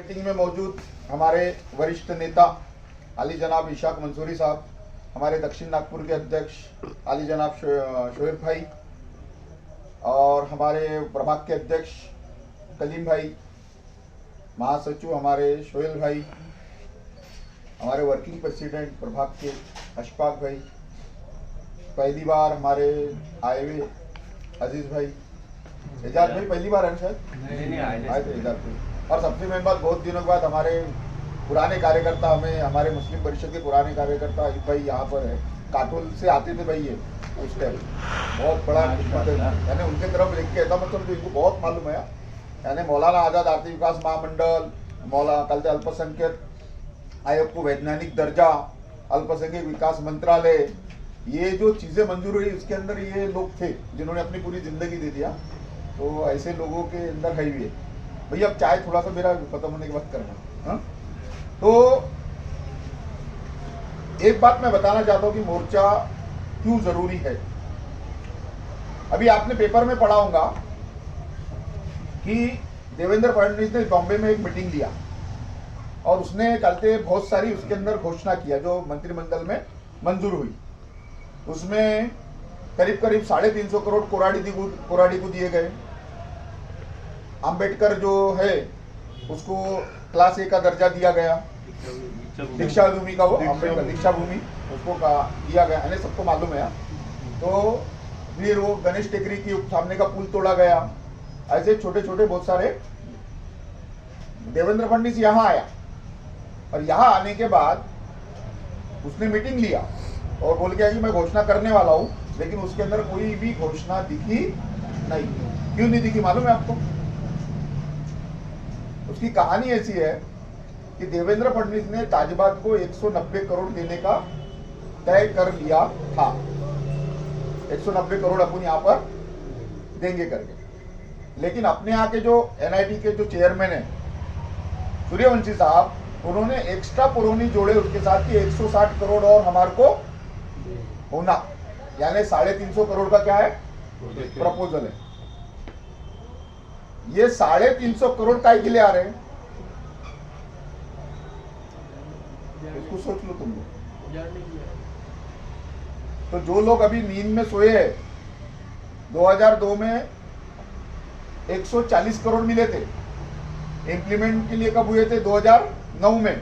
Meeting में मौजूद हमारे वरिष्ठ नेता आली जनाब इशाक मंसूरी साहब, हमारे दक्षिण नागपुर के अध्यक्ष आली जनाब शोएब भाई और हमारे प्रभाग के अध्यक्ष कलीम भाई, महासचिव हमारे शोएल भाई, हमारे वर्किंग प्रेसिडेंट प्रभाग के अशफाक भाई, पहली बार हमारे आए हुए अजीज भाई, एजाज भाई पहली बार है शायद आए थे एजाज भाई। और सबसे मेन बात, बहुत दिनों के बाद हमारे पुराने कार्यकर्ता, हमें हमारे मुस्लिम परिषद के पुराने कार्यकर्ता अयूब भाई यहाँ पर है, काटोल से आते थे भाई ये उस टाइम, बहुत बड़ा खिदमत है, यानी उनके तरफ लिख के ऐसा मतलब जो इनको बहुत मालूम है, यानी मौलाना आज़ाद आर्थिक विकास महामंडल, मौलाना कल अल्पसंख्यक आयोग को वैज्ञानिक दर्जा, अल्पसंख्यक विकास मंत्रालय, ये जो चीज़ें मंजूर हुई उसके अंदर ये लोग थे जिन्होंने अपनी पूरी जिंदगी दे दिया। तो ऐसे लोगों के अंदर है भी है भैया। अब चाय थोड़ा सा मेरा खत्म होने के बाद करना। हाँ, तो एक बात मैं बताना चाहता हूं कि मोर्चा क्यों जरूरी है। अभी आपने पेपर में पढ़ा होगा कि देवेंद्र फडणवीस ने बॉम्बे में एक मीटिंग लिया और उसने कल बहुत सारी उसके अंदर घोषणा किया जो मंत्रिमंडल में मंजूर हुई। उसमें करीब करीब 350 करोड़ कोराडी को दिए गए। अंबेडकर जो है उसको क्लास ए का दर्जा दिया गया, दीक्षा भूमि का, वो अंबेडकर दीक्षा भूमि उसको दिया गया, यानी सबको मालूम है। तो फिर वो गणेश टेकरी की सामने का पुल तोड़ा गया। ऐसे छोटे छोटे बहुत सारे। देवेंद्र फडणवीस यहाँ आया और यहाँ आने के बाद उसने मीटिंग लिया और बोल के कि मैं घोषणा करने वाला हूं, लेकिन उसके अंदर कोई भी घोषणा दिखी नहीं। क्यों नहीं दिखी मालूम है आपको? उसकी कहानी ऐसी है कि देवेंद्र फडणवीस ने ताजबाद को 190 करोड़ देने का तय कर लिया था। 190 करोड़ अपन यहाँ पर देंगे करके, लेकिन अपने यहाँ के जो एनआईटी के जो चेयरमैन है सूर्यवंशी साहब, उन्होंने एक्स्ट्रा पुरौनी जोड़े उसके साथ कि 160 करोड़ और हमारे को होना, यानी 350 करोड़ का क्या है प्रपोजल है। ये 350 करोड़ काय के लिए आ रहे हैं, इसको सोच लो तुम लोग। तो जो लोग अभी नींद में सोए हैं, 2002 में 140 करोड़ मिले थे, इंप्लीमेंट के लिए कब हुए थे? 2009 में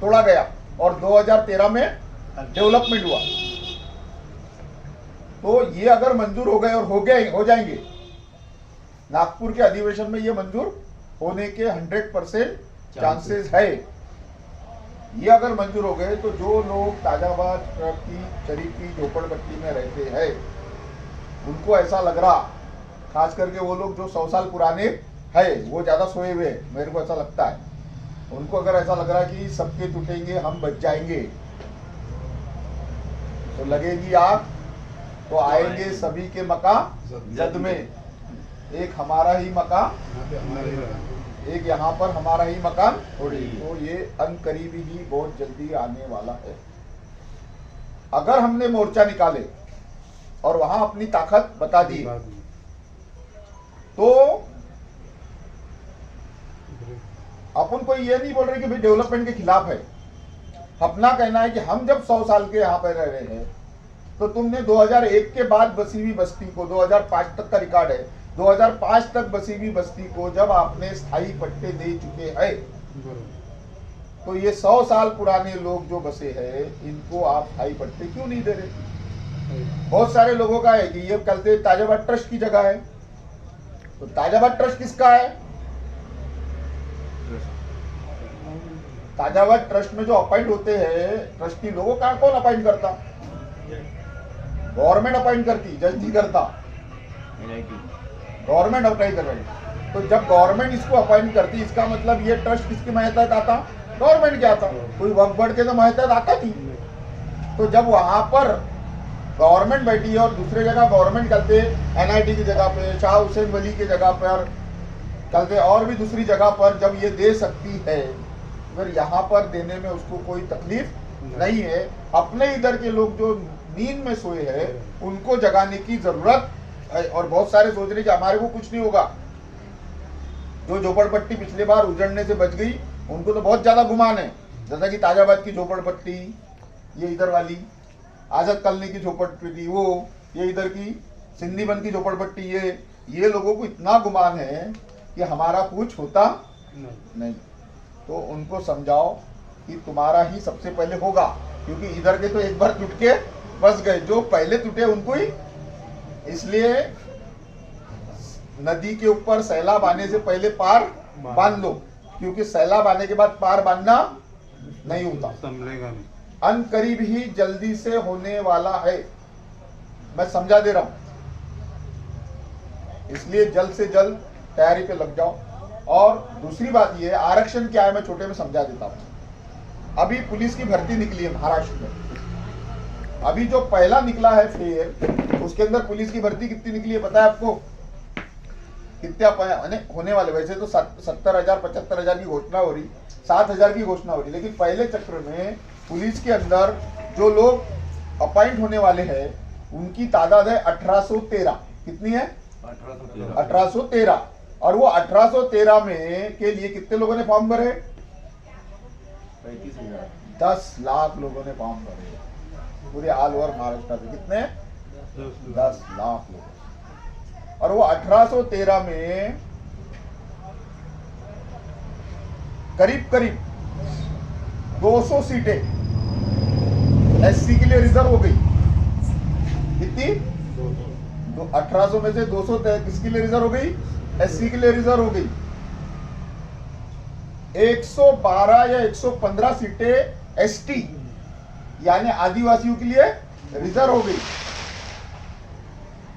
तोड़ा गया और 2013 में डेवलपमेंट हुआ। तो ये अगर मंजूर हो गए और हो जाएंगे, नागपुर के अधिवेशन में ये मंजूर होने के 100% चांसेस है। ये अगर मंजूर हो गए तो जो लोग ताजाबाद की शरीफी झोपड़पट्टी में रहते हैं उनको ऐसा लग रहा, खास करके वो लोग जो 100 साल पुराने है, वो ज्यादा सोए हुए, मेरे को ऐसा लगता है, उनको अगर ऐसा लग रहा कि सबके टूटेंगे हम बच जाएंगे, तो लगेगी आग तो आएंगे सभी के मकान जद में, एक हमारा ही मकान, एक यहाँ पर हमारा ही मकान थोड़ी। तो ये अनकरीबी ही बहुत जल्दी आने वाला है। अगर हमने मोर्चा निकाले और वहां अपनी ताकत बता दी तो अपन कोई ये नहीं बोल रहे कि भाई डेवलपमेंट के खिलाफ है। अपना कहना है कि हम जब 100 साल के यहाँ पर रह रहे हैं, तो तुमने 2001 के बाद बसी हुई बस्ती को, 2005 तक का रिकॉर्ड है, 2005 तक बसी हुई बस्ती को जब आपने स्थायी पट्टे दे चुके हैं, तो ये 100 साल पुराने लोग जो बसे हैं इनको आप स्थायी पट्टे क्यों नहीं दे रहे? बहुत सारे लोगों का है कि ये कल ताजाबाद ट्रस्ट की जगह है। तो ताजाबाद ट्रस्ट किसका है? ताजाबाद ट्रस्ट में जो अपॉइंट होते हैं ट्रस्टी लोगों का कौन अपॉइंट करता? गवर्नमेंट अपॉइंट करती, जज नहीं करता, गवर्नमेंट अप्लाई कर रही। तो जब गवर्नमेंट इसको अपॉइंट करती, इसका मतलब ये ट्रस्ट किसके महत्व आता? गवर्नमेंट के आता। कोई वक्फ बोर्ड के तो महत्व आता थी। तो जब वहां पर गवर्नमेंट बैठी है और दूसरे जगह गवर्नमेंट करते, एनआईटी की जगह पे, शाह हुसैन वली की जगह पर चलते, और भी दूसरी जगह पर जब ये दे सकती है, अगर यहाँ पर देने में उसको कोई तकलीफ नहीं है। अपने इधर के लोग जो नींद में सोए हैं उनको जगाने की जरूरत है। और बहुत सारे सोच रहे कि हमारे को कुछ नहीं होगा, जो झोपड़पट्टी पिछले बार उजड़ने से बच गई उनको तो बहुत ज्यादा गुमान है, जैसा कि ताजाबाद की झोपड़पट्टी, ये इधर वाली आजाद कॉलोनी की झोपड़पट्टी, वो ये इधर की सिंधी बन की झोपड़पट्टी, ये लोगों को इतना गुमान है कि हमारा कुछ होता नहीं। तो उनको समझाओ कि तुम्हारा ही सबसे पहले होगा, क्योंकि इधर के तो एक बार टूट के बस गए, जो पहले टूटे उनको ही। इसलिए नदी के ऊपर सैलाब आने से पहले पार बांध लो, क्योंकि सैलाब आने के बाद पार बांधना नहीं होता, अन करीब ही जल्दी से होने वाला है। मैं समझा दे रहा हूं, इसलिए जल्द से जल्द तैयारी पे लग जाओ। और दूसरी बात ये, आरक्षण क्या है मैं छोटे में समझा देता हूं। अभी पुलिस की भर्ती निकली है महाराष्ट्र में, अभी जो पहला निकला है फेयर, उसके अंदर पुलिस की भर्ती कितनी निकली है पता है आपको? कितना होने वाले? वैसे तो 70,000 75,000 की घोषणा हो रही, 7,000 की घोषणा हो रही, लेकिन पहले चक्र में पुलिस के अंदर जो लोग अपॉइंट होने वाले हैं उनकी तादाद है 1813। कितनी है? 1813। और वो 1813 में के लिए कितने लोगों ने फॉर्म भरे? 10 लाख लोगों ने फॉर्म भरे, पूरे ऑल ओवर महाराष्ट्र में। कितने? 10 लाख लोग। और वो 1813 में करीब करीब 200 सीटें एससी के लिए रिजर्व हो गई। कितनी? 1800 में से 200 किसके लिए रिजर्व हो गई? एससी के लिए रिजर्व हो गई। 112 या 115 सीटें एसटी यानी आदिवासियों के लिए रिजर्व हो गई।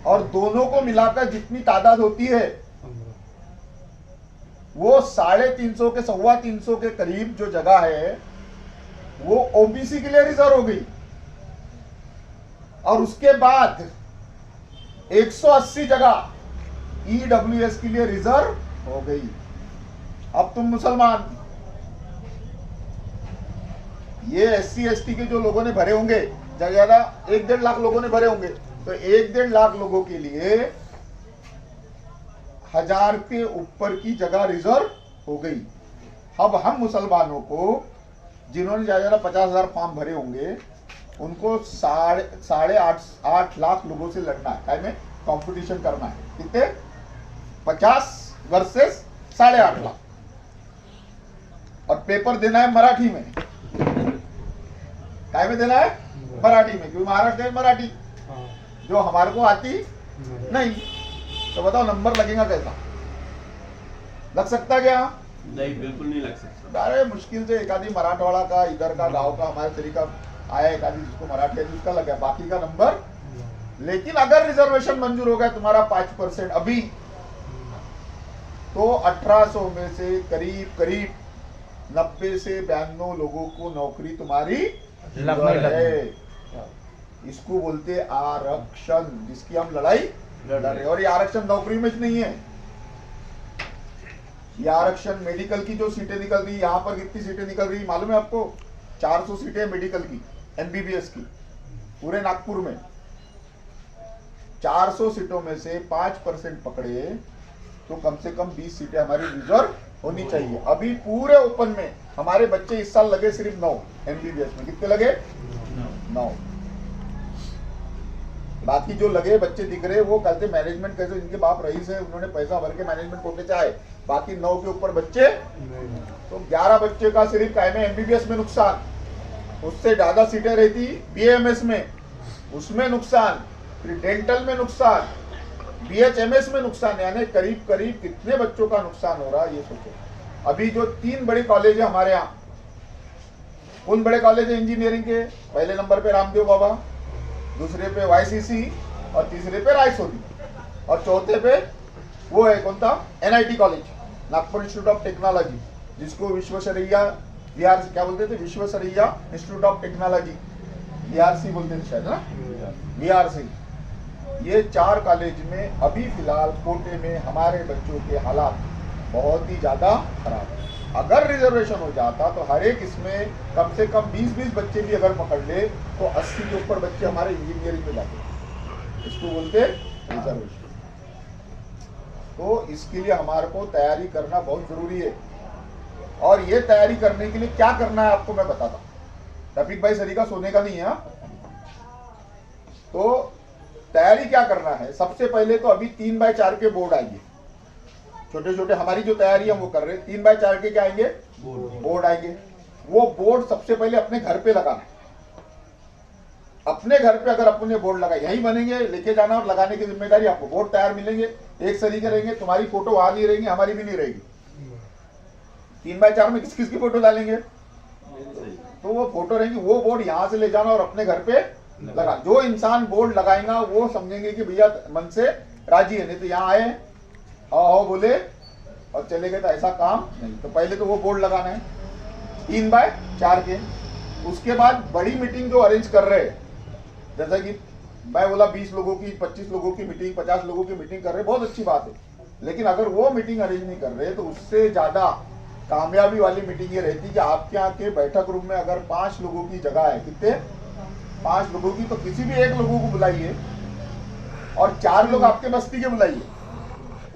और दोनों को मिलाकर जितनी तादाद होती है वो 350 के 325 के करीब जो जगह है वो ओबीसी के लिए रिजर्व हो गई। और उसके बाद 180 जगह ईडब्ल्यूएस के लिए रिजर्व हो गई। अब तुम मुसलमान, ये एससी एसटी के जो लोगों ने भरे होंगे, ज्यादा 1-1.5 लाख लोगों ने भरे होंगे, तो 1-1.5 लाख लोगों के लिए 1000 के ऊपर की जगह रिजर्व हो गई। अब हम मुसलमानों को, जिन्होंने ज्यादा 50,000 फॉर्म भरे होंगे, उनको 8.5 लाख लोगों से लड़ना है, टाइम में कंपटीशन करना है। कितने? 50 वर्सेस 8.5 लाख। और पेपर देना है मराठी में। काय में देना है? मराठी में, क्योंकि महाराष्ट्र है मराठी, जो हमारे को आती नहीं। तो बताओ नंबर लगेगा कैसा? लग सकता क्या? नहीं, बिल्कुल नहीं लग सकता। अरे मुश्किल से एक आदमी मराठवाड़ा का, इधर का गांव का, हमारे तरीका आया, एक आदमी जिसको मराठी है उसका लग गया, बाकी का नंबर। लेकिन अगर रिजर्वेशन मंजूर हो गया तुम्हारा 5% अभी, तो 1800 में से करीब करीब 90 से 92 लोगों को नौकरी तुम्हारी है। इसको बोलते आरक्षण, जिसकी हम लड़ाई लड़ रहे हैं। और ये आरक्षण नौकरी में नहीं है, ये आरक्षण मेडिकल की जो सीटें निकल रही, यहाँ पर कितनी सीटें निकल रही मालूम है आपको? 400 सीटें मेडिकल की, एमबीबीएस की, पूरे नागपुर में। 400 सीटों में से 5% पकड़े तो कम से कम 20 सीटें हमारी रिजर्व होनी चाहिए। अभी पूरे ओपन में हमारे बच्चे इस साल लगे सिर्फ 9 एमबीबीएस में। कितने लगे? 9। बाकी जो लगे बच्चे दिख रहे वो कहते मैनेजमेंट कैसे, इनके बाप रईस है, उन्होंने पैसा भर के मैनेजमेंट कोटे चाहे, बाकी 9 के ऊपर बच्चे, तो 11 बच्चे का सिर्फ काय में एमबीबीएस में नुकसान। उससे ज्यादा सीटें रहती बीएमएस में, उसमें नुकसान, फिर डेंटल में नुकसान, बीएचएमएस में नुकसान, यानी करीब करीब कितने बच्चों का नुकसान हो रहा है ये सोचो। अभी जो 3 बड़े कॉलेज है हमारे यहाँ, उन बड़े कॉलेज है इंजीनियरिंग के, पहले नंबर पे रामदेव बाबा, दूसरे पे वाईसीसी और तीसरे पे रायसोनी, और चौथे पे वो है कौन था? NIT college, Nagpur institute of technology, जिसको विश्वेश्वरैया बिहार से क्या बोलते थे? Visvesvaraya institute of technology, BRC बोलते थे शायद ना, बीआरसी। ये 4 कॉलेज में अभी फिलहाल कोटे में हमारे बच्चों के हालात बहुत ही ज्यादा खराब है। अगर रिजर्वेशन हो जाता तो हर एक इसमें कम से कम 20-20 बच्चे भी अगर पकड़ ले तो 80 के ऊपर बच्चे हमारे इंजीनियरिंग में जाते। इसको बोलते रिजर्वेशन। तो इसके लिए हमारे को तैयारी करना बहुत जरूरी है। और ये तैयारी करने के लिए क्या करना है आपको मैं बताता हूं। रफीक भाई सरीका सोने का नहीं है। तो तैयारी क्या करना है, सबसे पहले तो अभी 3x4 के बोर्ड आएंगे, छोटे छोटे। हमारी जो तैयारी हम वो कर रहे हैं, 3x4 के क्या आएंगे, बोर्ड आएंगे। वो बोर्ड सबसे पहले अपने घर पे लगाना है। अपने घर पे अगर अपने बोर्ड लगाए, यही बनेंगे, लेके जाना और लगाने की जिम्मेदारी आपको। बोर्ड तैयार मिलेंगे, एक सरीके रहेंगे, तुम्हारी फोटो वहां नहीं रहेंगी, हमारी भी नहीं रहेगी। 3x4 में किस किस की फोटो डालेंगे, तो वो फोटो रहेंगी। वो बोर्ड यहां से ले जाना और अपने घर पे लगा। जो इंसान बोर्ड लगाएगा वो समझेंगे कि भैया मन से राजी है, नहीं तो यहाँ आए आओ बोले और चले गए, तो ऐसा काम नहीं। तो पहले तो वो बोर्ड लगाना है 3x4 के। उसके बाद बड़ी मीटिंग जो अरेंज कर रहे हैं, जैसा कि मैं बोला 20 लोगों की, 25 लोगों की मीटिंग, 50 लोगों की मीटिंग कर रहे हैं, बहुत अच्छी बात है। लेकिन अगर वो मीटिंग अरेंज नहीं कर रहे तो उससे ज्यादा कामयाबी वाली मीटिंग ये रहती कि आपके यहाँ के बैठक रूम में अगर 5 लोगों की जगह है, कितने, 5 लोगों की, तो किसी भी एक लोगों को बुलाइए और 4 लोग आपके बस्ती के बुलाइए,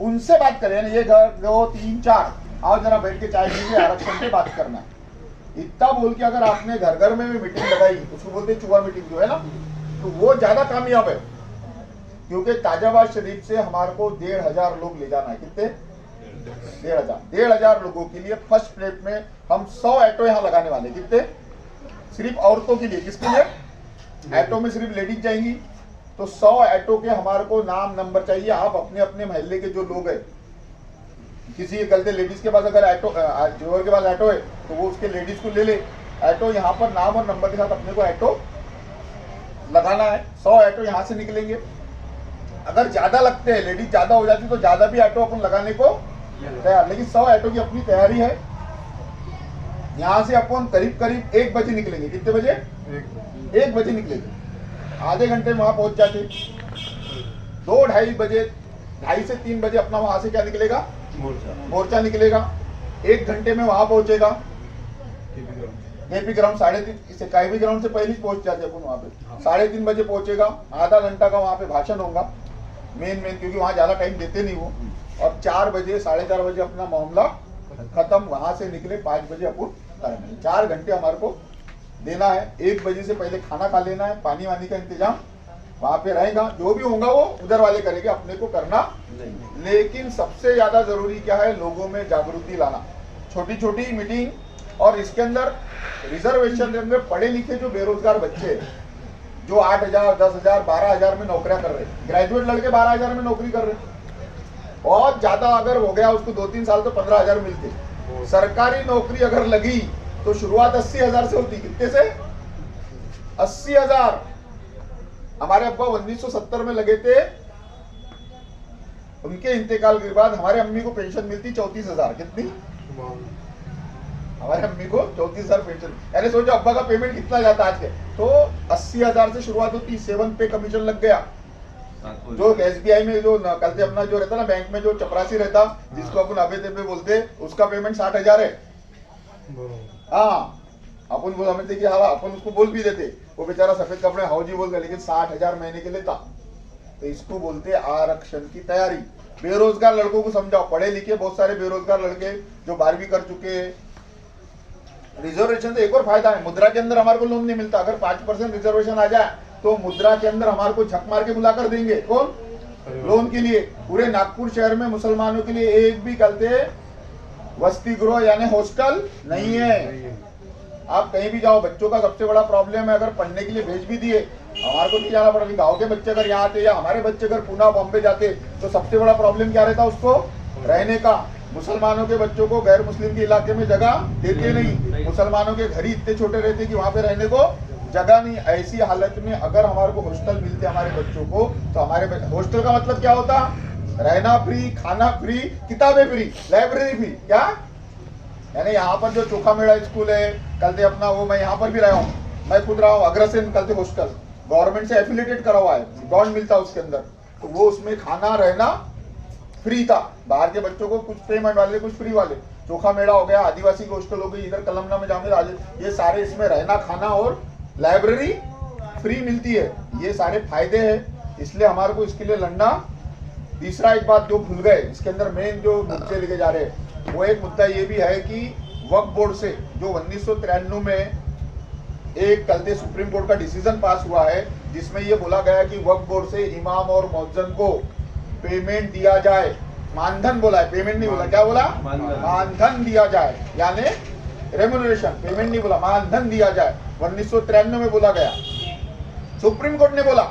उनसे बात करें। ये घर 2 3 4 आओ जरा बैठ के चाय पीजिए, आरक्षण पे बात करना है। इतना बोल के अगर आपने घर घर में भी मीटिंग लगाई, उसको बोलते चूहा मीटिंग जो है ना, तो वो ज्यादा कामयाब है। क्योंकि ताजाबाद शरीफ से हमारे को 1,500 लोग ले जाना है। कितने, 1,500 लोगों के लिए फर्स्ट स्टेप में हम 100 ऑटो यहाँ लगाने वाले। कितने, सिर्फ औरतों के लिए। किसके लिए, ऑटो में सिर्फ लेडीज जाएंगी, तो 100 ऑटो के हमारे को नाम नंबर चाहिए। आप अपने अपने मोहल्ले के जो लोग हैं, किसी के गलते लेडीज के पास अगर ऑटो, ड्राइवर के पास ऑटो है तो वो उसके लेडीज को ले ले। ऑटो यहाँ पर नाम और नंबर के साथ अपने को ऑटो लगाना है। 100 ऑटो यहाँ से निकलेंगे। अगर ज्यादा लगते हैं, लेडीज ज्यादा हो जाती तो ज्यादा भी ऑटो अपन लगाने को तैयार, लेकिन 100 ऑटो की अपनी तैयारी है। यहाँ से अपन करीब करीब 1 बजे निकलेंगे। कितने बजे, 1 बजे निकलेंगे। आधे घंटे में वहां पहुंच जाते। 2-2:30 बजे, 2:30 से 3 बजे अपना वहां से क्या निकलेगा, मोर्चा निकलेगा। 1 घंटे में वहां पहुंचेगा केपी ग्राउंड। 3:30 से केपी ग्राउंड से पहले ही पहुंच जाते अपन वहां पे। 3:30 बजे पहुंचेगा। आधा घंटा का वहां पे भाषण होगा मेन, क्योंकि वहां ज्यादा टाइम देते नहीं वो। और 4 बजे 4:30 बजे अपना मामला खत्म, वहां से निकले 5 बजे अपन करेंगे। 4 घंटे हमारे को देना है। 1 बजे से पहले खाना खा लेना है, पानी वानी का इंतजाम वहां पे रहेगा। जो भी होगा वो उधर वाले करेंगे, अपने को करना नहीं। लेकिन सबसे ज्यादा जरूरी क्या है, लोगों में जागृति लाना। छोटी छोटी मीटिंग, और इसके अंदर रिजर्वेशन के अंदर पढ़े लिखे जो बेरोजगार बच्चे जो 8,000, 10,000, 12,000 में नौकरियां कर रहे, ग्रेजुएट लड़के 12,000 में नौकरी कर रहे। बहुत ज्यादा अगर हो गया उसको 2-3 साल तो 15,000 मिलते। सरकारी नौकरी अगर लगी तो शुरुआत 80,000 से होती। कितने से, 80,000। हमारे अब्बा 1970 में लगे थे, उनके इंतकाल के बाद हमारे अम्मी को पेंशन मिलती 34,000। कितनी, हमारे अम्मी को 34,000 पेंशन। यानी सोचो अब्बा का पेमेंट कितना जाता आज के, तो 80,000 से शुरुआत होती। 7 पे कमीशन लग गया। जो SBI में जो कल से अपना जो रहता ना, बैंक में जो चपरासी रहता, जिसको अपन अबे तेबे बोलते, उसका पेमेंट 60,000 है। हाँ, अपन बोल हमें कि हाँ, अपन उसको बोल भी देते, वो बेचारा सफेद कपड़े हाउजी बोल गया, लेकिन 60,000 महीने के लेता। तो इसको बोलते आरक्षण की तैयारी। बेरोजगार लड़कों को समझाओ, पढ़े लिखे बहुत सारे बेरोजगार लड़के जो 12वीं कर चुके हैं। रिजर्वेशन से एक और फायदा है, मुद्रा के अंदर हमारे को लोन नहीं मिलता। अगर 5% रिजर्वेशन आ जाए तो मुद्रा के अंदर हमारे को झक मार के बुलाकर देंगे। कौन, लोन के लिए। पूरे नागपुर शहर में मुसलमानों के लिए एक भी कहते वसती गृह यानी हॉस्टल नहीं है। आप कहीं भी जाओ, बच्चों का सबसे बड़ा प्रॉब्लम है, अगर पढ़ने के लिए भेज भी दिए, हमारे को नहीं जाना पड़ा। गाँव के बच्चे अगर यहाँ आते या हमारे बच्चे अगर पुणे बॉम्बे जाते तो सबसे बड़ा प्रॉब्लम क्या रहता, उसको रहने का। मुसलमानों के बच्चों को गैर मुस्लिम के इलाके में जगह देते नहीं। मुसलमानों के घर ही इतने छोटे रहते कि वहां पे रहने को जगह नहीं। ऐसी हालत में अगर हमारे को हॉस्टल मिलते हमारे बच्चों को, तो हमारे हॉस्टल का मतलब क्या होता, रहना फ्री, खाना फ्री, किताबें फ्री, लाइब्रेरी फ्री। क्या, यानी यहाँ पर जो चोखा मेड़ा स्कूल है, कल से अपना वो, मैं यहाँ पर भी रहा हूँ, मैं खुद रहा हूँ अग्रसेन, कल से हॉस्टल गवर्नमेंट से एफिलिएटेड करा हुआ है, बॉन्ड मिलता है उसके अंदर। तो वो उसमें खाना रहना फ्री था। बाहर के बच्चों को कुछ पेमेंट वाले, कुछ फ्री वाले। चोखा मेड़ा हो गया, आदिवासी की हॉस्टल हो गई, इधर कलमना में जामे, ये सारे इसमें रहना, खाना और लाइब्रेरी फ्री मिलती है। ये सारे फायदे हैं, इसलिए हमारे को इसके लिए लड़ना तीसरा एक बात जो भूल गए, इसके अंदर मेन जो मुद्दे लेके जा रहे हैं, वो एक मुद्दा ये भी है कि वक्फ बोर्ड से जो 1993 में एक कल सुप्रीम कोर्ट का डिसीजन पास हुआ है, जिसमें ये बोला गया कि वक्फ बोर्ड से इमाम और मुअज्जिन को पेमेंट दिया जाए, मानधन बोला है, पेमेंट नहीं बोला, क्या बोला, मानधन दिया जाए, यानी रेम्युनरेशन, पेमेंट नहीं बोला, मानधन दिया जाए, 1993 में बोला गया, सुप्रीम कोर्ट ने बोला,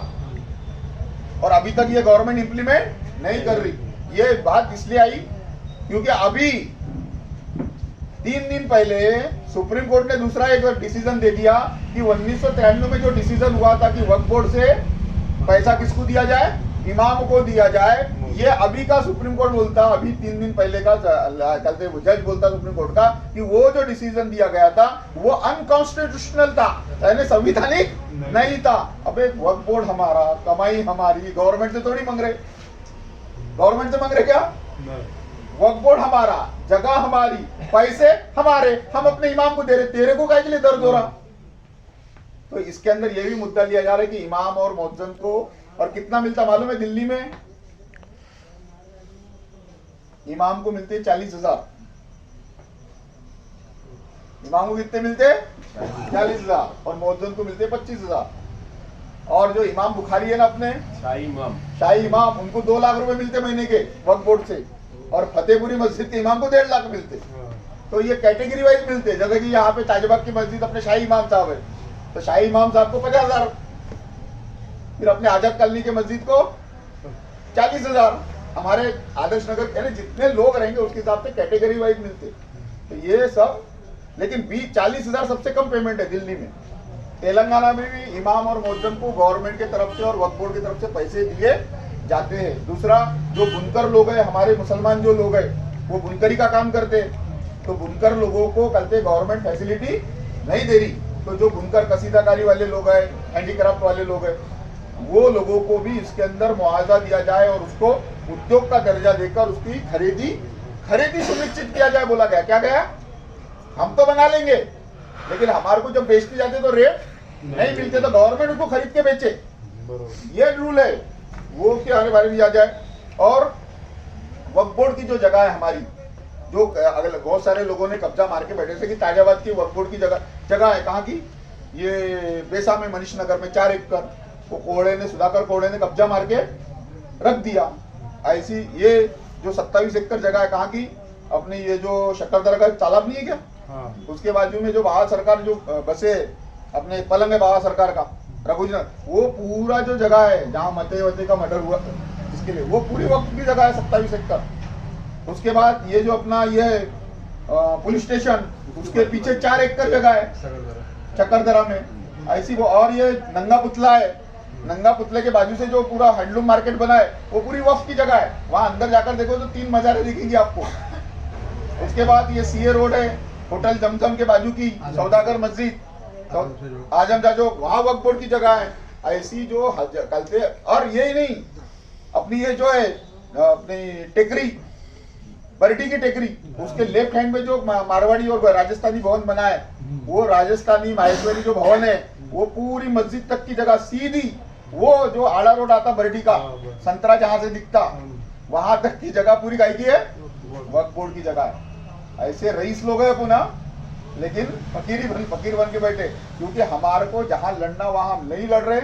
और अभी तक ये गवर्नमेंट इंप्लीमेंट नहीं कर रही। ये बात इसलिए आई क्योंकि अभी 3 दिन पहले सुप्रीम कोर्ट ने दूसरा एक डिसीजन दे दिया कि 1993 में जो डिसीजन हुआ था कि वक्फ बोर्ड से पैसा किसको दिया जाए, इमाम को दिया जाए, ये अभी का सुप्रीम कोर्ट बोलता, अभी 3 दिन पहले का कल जज बोलता सुप्रीम कोर्ट का कि वो जो डिसीजन दिया गया था वो अनकॉन्स्टिट्यूशनल था, यानी संविधानिक नहीं था। अबे वक्फ बोर्ड हमारा, कमाई हमारी, गवर्नमेंट से थोड़ी मांग रहे, गवर्नमेंट से मांग रहे क्या, वक्फ बोर्ड हमारा, जगह हमारी, पैसे हमारे, हम अपने इमाम को दे रहे, तेरे को काहे के लिए दर्द हो रहा। तो इसके अंदर ये भी मुद्दा लिया जा रहा है कि इमाम और मुअज्जिन को, और कितना मिलता मालूम है, दिल्ली में इमाम को मिलते 40,000, इमाम को कितने मिलते 40,000, और मुअज्जिन को मिलते 25,000। और जो इमाम बुखारी है ना अपने शाही इमाम, उनको 2 लाख रुपए मिलते महीने के वक्फ बोर्ड से, और फतेहपुरी मस्जिद के इमाम को 1.5 लाख मिलते। तो ये कैटेगरी वाइज मिलते, जैसे कि यहाँ पे ताजबाग की मस्जिद अपने शाही इमाम साहब है, तो शाही इमाम साहब को 50,000, फिर अपने आजाद कॉलोनी के मस्जिद को 40,000, हमारे आदर्श नगर यानी जितने लोग रहेंगे उसके हिसाब से कैटेगरी वाइज मिलते। तो ये सब, लेकिन 40,000 सबसे कम पेमेंट है दिल्ली में। तेलंगाना में भी इमाम और मुअज्जिन को गवर्नमेंट की तरफ से और वक्फ बोर्ड की तरफ से पैसे दिए जाते हैं। दूसरा, जो बुनकर लोग हैं, हमारे मुसलमान जो लोग हैं, वो बुनकरी का काम करते हैं, तो बुनकर लोगों को कलते गवर्नमेंट फैसिलिटी नहीं दे रही, तो जो बुनकर कसीदाकारी वाले लोग हैं, हैंडीक्राफ्ट वाले लोग हैं, वो लोगों को भी इसके अंदर मुआवजा दिया जाए और उसको उद्योग का दर्जा देकर उसकी खरीदी सुनिश्चित किया जाए। बोला गया, क्या गया, हम तो बना लेंगे, लेकिन हमारे को जब बेचते जाते तो रेट नहीं मिलते, तो गवर्नमेंट उसको खरीद के बेचे, ये रूल है, वो के बारे में आ जाए। और वक्फ बोर्ड की जो जगह है हमारी, जो अगर बहुत सारे लोगों ने कब्जा मार के बैठे थे कि ताजाबाद की वक्फ बोर्ड की जगह है, कहाँ की, ये बेसा में मनीष नगर में 4 एकड़, वो कोहड़े ने, सुधाकर कोहड़े ने कब्जा मार के रख दिया। ऐसी ये जो 27 एकड़ जगह है, कहाँ की, अपनी ये जो शक्करदरा का तालाब नहीं है क्या, उसके बाजू में जो बाबा सरकार जो बसे अपने पलंग है बाबा सरकार का रघुजन, वो पूरा जो जगह है जहाँ मते का मर्डर हुआ इसके लिए, वो पूरी वक्त की जगह है 27 एकड़। उसके बाद ये जो अपना ये पुलिस स्टेशन, उसके पीछे 4 एकड़ जगह है चक्करदरा में ऐसी वो, और ये नंगा पुतला है, नंगा पुतले के बाजू से जो पूरा हैंडलूम मार्केट बना है वो पूरी वक्फ की जगह है। वहां अंदर जाकर देखो तो 3 मज़ारें दिखेंगी आपको। उसके बाद ये सीए रोड है, होटल जमजम के बाजू की सौदागर मस्जिद, तो आजम जो वहां वक्फ बोर्ड की जगह है। ऐसी जो कल से, और यही नहीं, अपनी ये जो है अपनी टेकरी, बरडी की टेकरी, उसके लेफ्ट हैंड में जो मारवाड़ी और राजस्थानी भवन बना है, वो राजस्थानी माहेश्वरी जो भवन है, वो पूरी मस्जिद तक की जगह सीधी, वो जो आड़ा रोड आता बरडी का, संतरा जहां से दिखता, वहां तक की जगह पूरी काय की है, वक्फ बोर्ड की जगह है। ऐसे रईस लोग हैं पुनः, लेकिन फकीर बन के बैठे, क्योंकि हमारे को जहां लड़ना वहां हम नहीं लड़ रहे,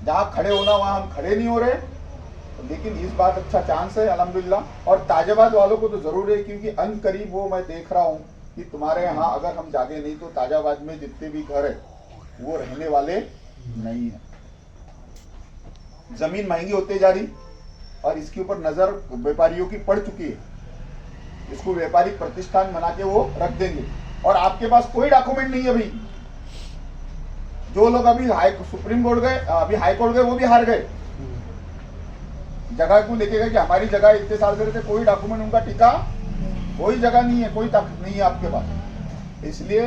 जहां खड़े होना वहां हम खड़े नहीं हो रहे। लेकिन इस बात अच्छा चांस है अल्हम्दुलिल्लाह, और ताजाबाद वालों को तो जरूर है, क्योंकि अन करीब वो मैं देख रहा हूँ कि तुम्हारे यहाँ अगर हम जागे नहीं तो ताजाबाद में जितने भी घर है वो रहने वाले नहीं है। जमीन महंगी होते जा रही, और इसके ऊपर नजर व्यापारियों की पड़ चुकी है। इसको व्यापारिक प्रतिष्ठान बना के वो रख देंगे, और आपके पास कोई डॉक्यूमेंट नहीं है भाई। जो लोग अभी सुप्रीम कोर्ट गए, अभी हाई कोर्ट गए, वो भी हार गए। जगह को लेके गए कि हमारी जगह इतने साल से रहते, कोई डॉक्यूमेंट उनका टिका, कोई जगह नहीं है, कोई ताकत नहीं है आपके पास। इसलिए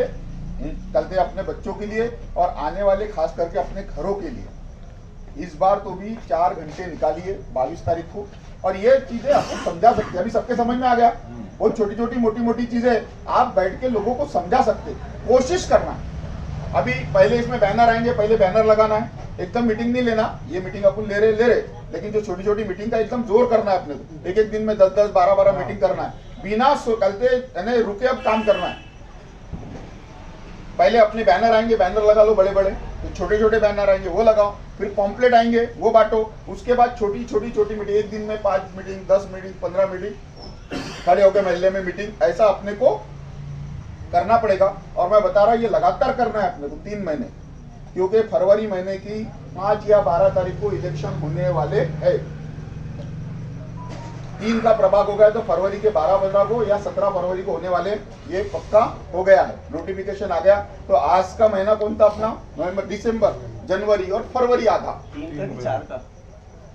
कल अपने बच्चों के लिए और आने वाले खास करके अपने घरों के लिए इस बार तो भी 4 घंटे निकालिए 22 तारीख को, और ये चीजें आपको समझा सकते हैं। अभी सबके समझ में आ गया, बहुत छोटी छोटी मोटी मोटी चीजें आप बैठ के लोगों को समझा सकते, कोशिश करना। अभी पहले इसमें बैनर आएंगे, पहले बैनर लगाना है, एकदम मीटिंग नहीं लेना, ये मीटिंग अपन ले रहे लेकिन जो छोटी छोटी मीटिंग का एकदम जोर करना है अपने को, एक एक दिन में 10-10 12-12 मीटिंग करना है, बिना चलते यानी रुके अब काम करना है। पहले अपने बैनर आएंगे, बैनर लगा लो बड़े बड़े, तो छोटे छोटे बैनर आएंगे वो लगाओ, फिर पॉम्पलेट आएंगे वो बांटो, उसके बाद छोटी छोटी मीटिंग, एक दिन में 5 मीटिंग 10 मीटिंग 15 मीटिंग, खड़े होकर महल्ले में मीटिंग, ऐसा अपने को करना पड़ेगा। और मैं बता रहा हूँ ये लगातार करना है अपने को 3 महीने, क्योंकि फरवरी महीने की 5 या 12 तारीख को इलेक्शन होने वाले है। 3 का प्रभाग हो गया तो फरवरी के 12 को या 17 फरवरी को होने वाले, ये पक्का हो गया है, नोटिफिकेशन आ गया। तो आज का महीना कौन था अपना? नवंबर, दिसंबर, जनवरी और फरवरी आधा। 3 का कि 4 का?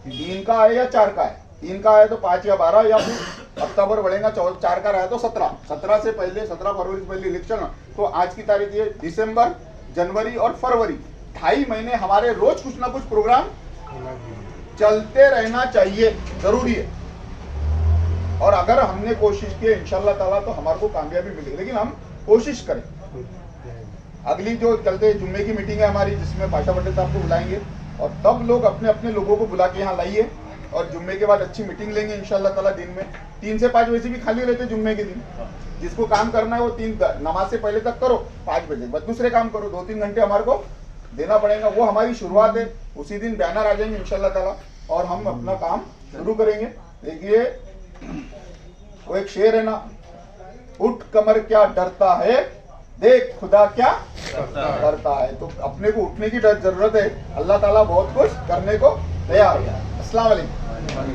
3 का है या 4 का है? 3 का है तो 5 या 12 या फिर अक्टूबर बढ़ेगा, 4 का रहा तो 17 से पहले, 17 फरवरी से पहले इलेक्शन। तो आज की तारीख ये दिसंबर, जनवरी और फरवरी, 2.5 महीने हमारे रोज कुछ ना कुछ प्रोग्राम चलते रहना चाहिए, जरूरी है। और अगर हमने कोशिश की इंशाल्लाह ताला तो हमारे को कामयाबी मिलेगी, लेकिन हम कोशिश करें। अगली जो चलते जुम्मे की मीटिंग है हमारी, जिसमें पाशा पटेल साहब को बुलाएंगे और तब लोग अपने अपने लोगों को बुला के यहाँ लाइए और जुम्मे के बाद अच्छी मीटिंग लेंगे इंशाल्लाह ताला। दिन में 3 से 5 वैसे भी खाली रहते जुम्मे के दिन, जिसको काम करना है वो 3 नमाज से पहले तक करो, 5 बजे बाद दूसरे काम करो, 2-3 घंटे हमारे को देना पड़ेगा। वो हमारी शुरुआत है, उसी दिन बैनर आ जाएंगे इंशाल्लाह ताला और हम अपना काम शुरू करेंगे। देखिए वो एक शेर है ना, उठ कमर क्या डरता है, देख खुदा क्या करता है। तो अपने को उठने की जरूरत है, अल्लाह ताला बहुत कुछ करने को तैयार है। अस्सलाम वालेकुम।